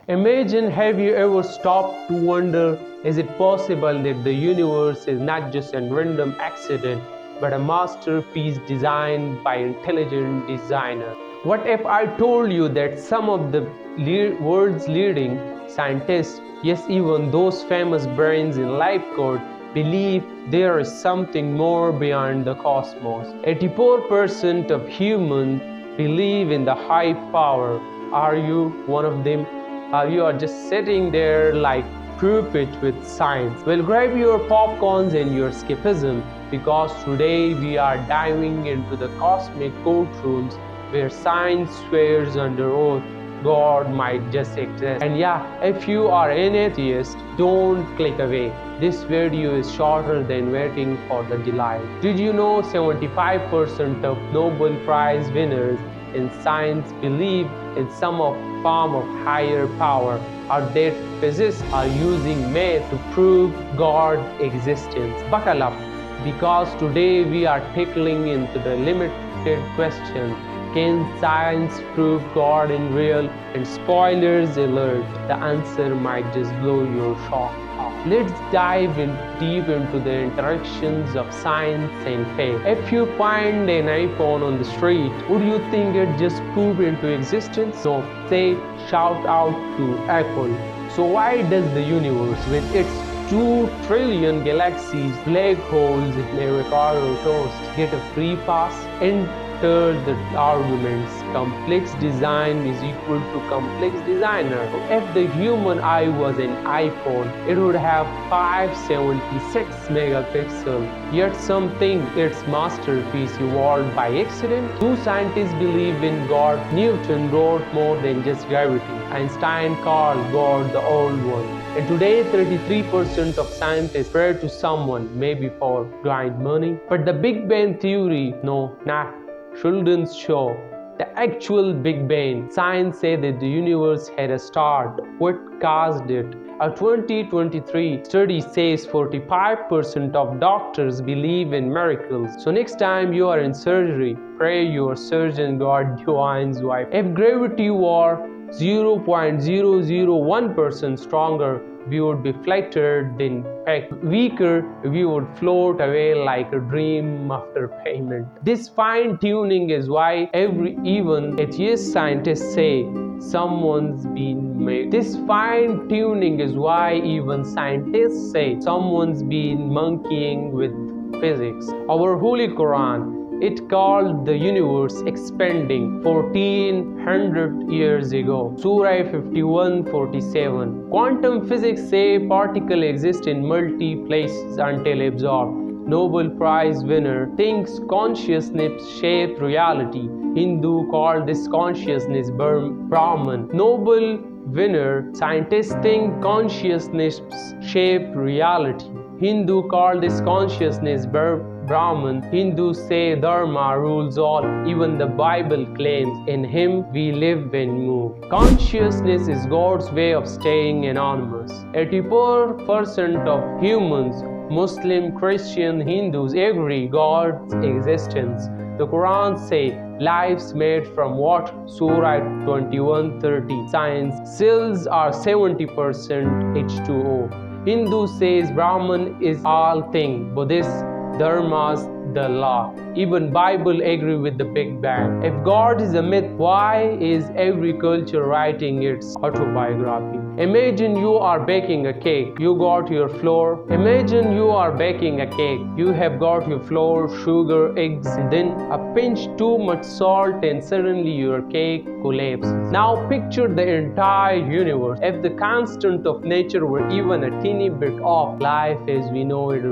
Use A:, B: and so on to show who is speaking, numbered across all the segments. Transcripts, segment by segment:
A: Imagine, have you ever stopped to wonder, is it possible that the universe is not just a random accident, but a masterpiece designed by an intelligent designer? What if I told you that some of the world's leading scientists, yes, even those famous brains in life code, believe there is something more beyond the cosmos? 84% of humans believe in the high power. Are you one of them? You are just sitting there like, prove it with science. Well, grab your popcorns and your escapism, because today we are diving into the cosmic courtrooms where science swears under oath God might just exist. And yeah, if you are an atheist, don't click away. This video is shorter than waiting for the delight. Did you know 75% of Nobel Prize winners in science believe in some form of higher power, or that physicists are using math to prove God's existence? Buckle up, because today we are tackling into the limited question: can science prove God in real? And spoilers alert, the answer might just blow your shock off. Let's dive deep into the interactions of science and faith. If you find an iPhone on the street, would you think it just pooped into existence? No, say shout out to Apple. So why does the universe, with its 2 trillion galaxies, black holes, and avocado toast, get a free pass? Enter the arguments. Complex design is equal to complex designer. If the human eye was an iPhone, it would have 576 megapixels. Yet some think its masterpiece evolved by accident. Do scientists believe in God? Newton wrote more than just gravity. Einstein called God the Old One. And today, 33% of scientists pray to someone, maybe for giant money. But the Big Bang Theory, no, not children's show. The actual Big Bang. Science says that the universe had a start. What caused it? A 2023 study says 45% of doctors believe in miracles. So next time you are in surgery, pray your surgeon God divines wife. If gravity were 0.001% stronger, we would be flattered, in fact weaker, we would float away like a dream after payment. This fine-tuning is why even atheist scientists say someone's been made. This fine-tuning is why even scientists say someone's been monkeying with physics. Our Holy Quran, it called the universe expanding 1400 years ago. Surah 51:47. Quantum physics say particles exist in multi places until absorbed. Nobel Prize winner thinks consciousness shapes reality. Hindu called this consciousness Brahman. Nobel winner scientists think consciousness shapes reality. Hindu called this consciousness Brahman. Hindus say Dharma rules all. Even the Bible claims in Him we live and move. Consciousness is God's way of staying anonymous. 84% of humans, Muslim, Christian, Hindus, agree God's existence. The Quran says life's made from water. Surah 21:30. Science cells are 70% H2O. Hindu says Brahman is all thing. Buddhist Dharma's the law. Even Bible agree with the Big Bang. If God is a myth, why is every culture writing its autobiography? Imagine you are baking a cake. You got your flour. Imagine you are baking a cake. You have got your flour, sugar, eggs, and then a pinch too much salt, and suddenly your cake collapses. Now picture the entire universe. If the constant of nature were even a teeny bit off, life as we know it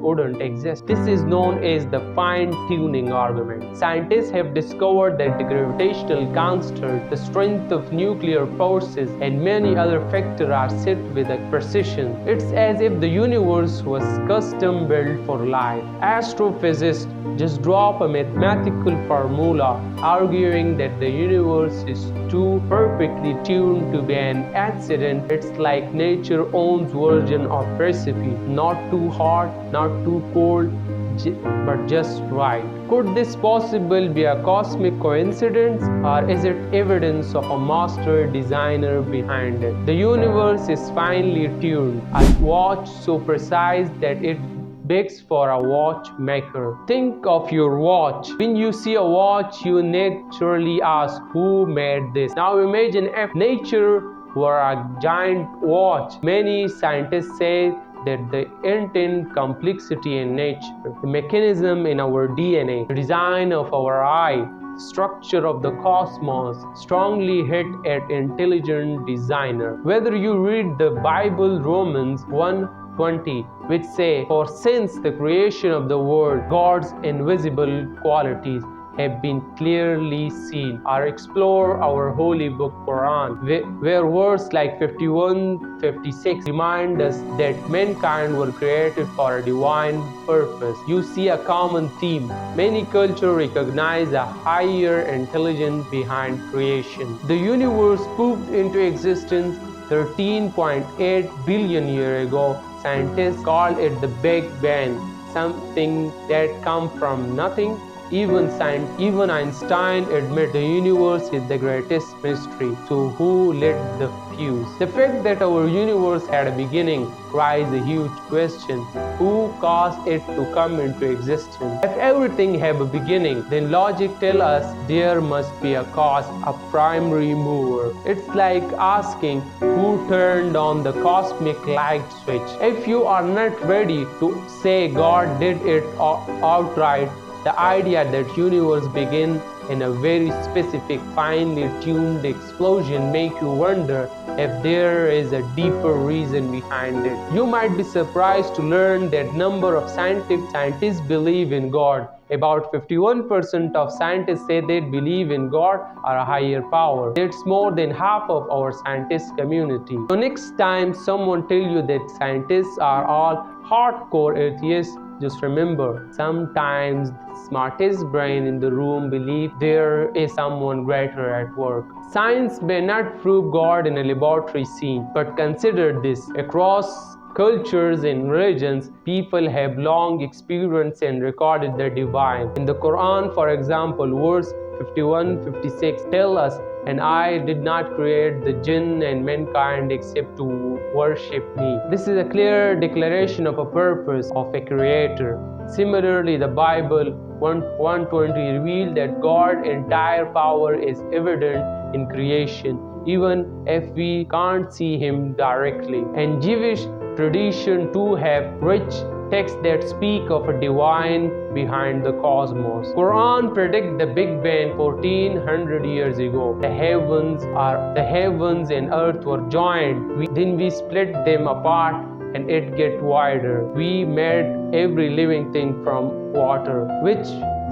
A: wouldn't exist. This is known as the fine-tuning argument. Scientists have discovered that the gravitational constant, the strength of nuclear forces, and many other factors are set with a precision. It's as if the universe was custom built for life. Astrophysicists just drop a mathematical formula arguing that the universe is too perfectly tuned to be an accident. It's like nature's own version of recipe. Not too hot, not too cold, but just right. Could this possibly be a cosmic coincidence, or is it evidence of a master designer behind it? The universe is finely tuned, a watch so precise that it begs for a watchmaker. Think of your watch. When you see a watch, you naturally ask, who made this? Now imagine if nature were a giant watch. Many scientists say that the intent complexity in nature, the mechanism in our DNA, the design of our eye, structure of the cosmos strongly hit at intelligent designer. Whether you read the Bible, Romans 1:20, which say, for since the creation of the world, God's invisible qualities have been clearly seen, or explore our holy book Quran, where verses like 51-56 remind us that mankind were created for a divine purpose. You see a common theme. Many cultures recognize a higher intelligence behind creation. The universe pooped into existence 13.8 billion years ago. Scientists call it the Big Bang, something that comes from nothing. Even Einstein admits the universe is the greatest mystery. So who lit the fuse? The fact that our universe had a beginning raises a huge question. Who caused it to come into existence? If everything have a beginning, then logic tells us there must be a cause, a primary mover. It's like asking who turned on the cosmic light switch. If you are not ready to say God did it outright, the idea that universe begin in a very specific, finely tuned explosion make you wonder if there is a deeper reason behind it. You might be surprised to learn that number of scientists believe in God. About 51% of scientists say they believe in God or a higher power. That's more than half of our scientist community. So next time someone tells you that scientists are all hardcore atheists, just remember, sometimes the smartest brain in the room believes there is someone greater at work. Science may not prove God in a laboratory scene, but consider this. Across cultures and religions, people have long experienced and recorded the divine. In the Quran, for example, verse 51-56 tell us, and I did not create the jinn and mankind except to worship me. This is a clear declaration of a purpose of a creator. Similarly, the Bible 1:20 revealed that God's entire power is evident in creation, even if we can't see him directly. And Jewish tradition too have rich texts that speak of a divine behind the cosmos. Quran predict the Big Bang 1400 years ago. The heavens and earth were joined. Then we split them apart and it get wider. We made every living thing from water, which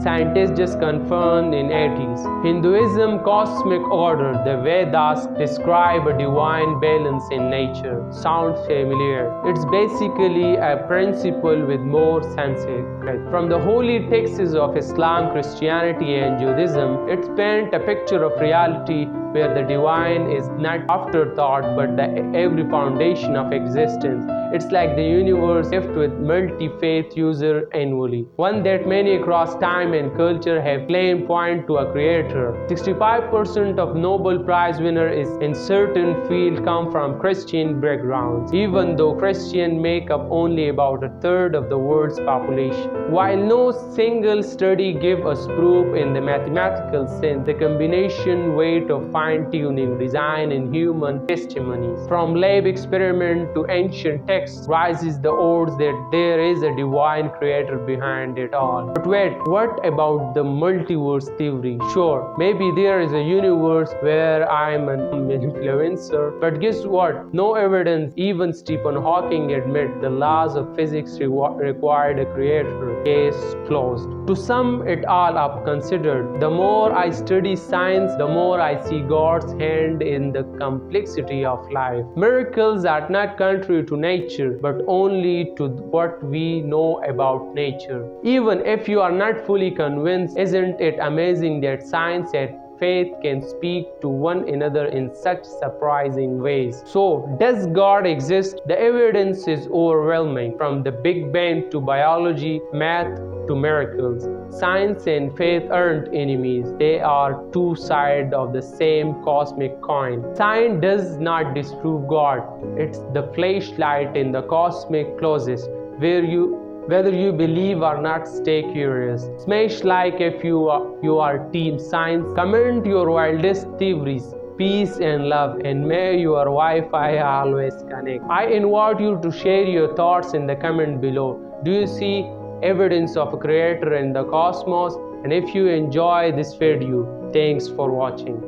A: scientists just confirmed in 80s. Hinduism, cosmic order, the Vedas describe a divine balance in nature. Sounds familiar? It's basically a principle with more Sanskrit. From the holy texts of Islam, Christianity, and Judaism, it paints a picture of reality where the divine is not afterthought but the every foundation of existence. It's like the universe gift with multi-faith user annually, one that many across time and culture have claimed point to a creator. 65% of Nobel Prize winner is in certain field come from Christian backgrounds, even though Christians make up only about a third of the world's population. While no single study gives us proof in the mathematical sense, the combination weight of fine-tuning, design, and human testimonies, from lab experiment to ancient texts, rises the odds that there is a divine creator behind it all. But wait, what about the multiverse theory? Sure, maybe there is a universe where I'm an influencer, but guess what? No evidence. Even Stephen Hawking admit the laws of physics required a creator. Case closed. To sum it all up, considered, the more I study science, the more I see God's hand in the complexity of life. Miracles are not contrary to nature, but only to what we know about nature. Even if you are not fully convinced, isn't it amazing that science has faith can speak to one another in such surprising ways. So, does God exist? The evidence is overwhelming, from the Big Bang to biology, math to miracles. Science and faith aren't enemies, they are two sides of the same cosmic coin. Science does not disprove God, it's the flashlight in the cosmic closet whether you believe or not. Stay curious. Smash like if you are team science. Comment your wildest theories. Peace and love, and may your Wi-Fi always connect. I invite you to share your thoughts in the comment below. Do you see evidence of a creator in the cosmos? And if you enjoy this video, thanks for watching.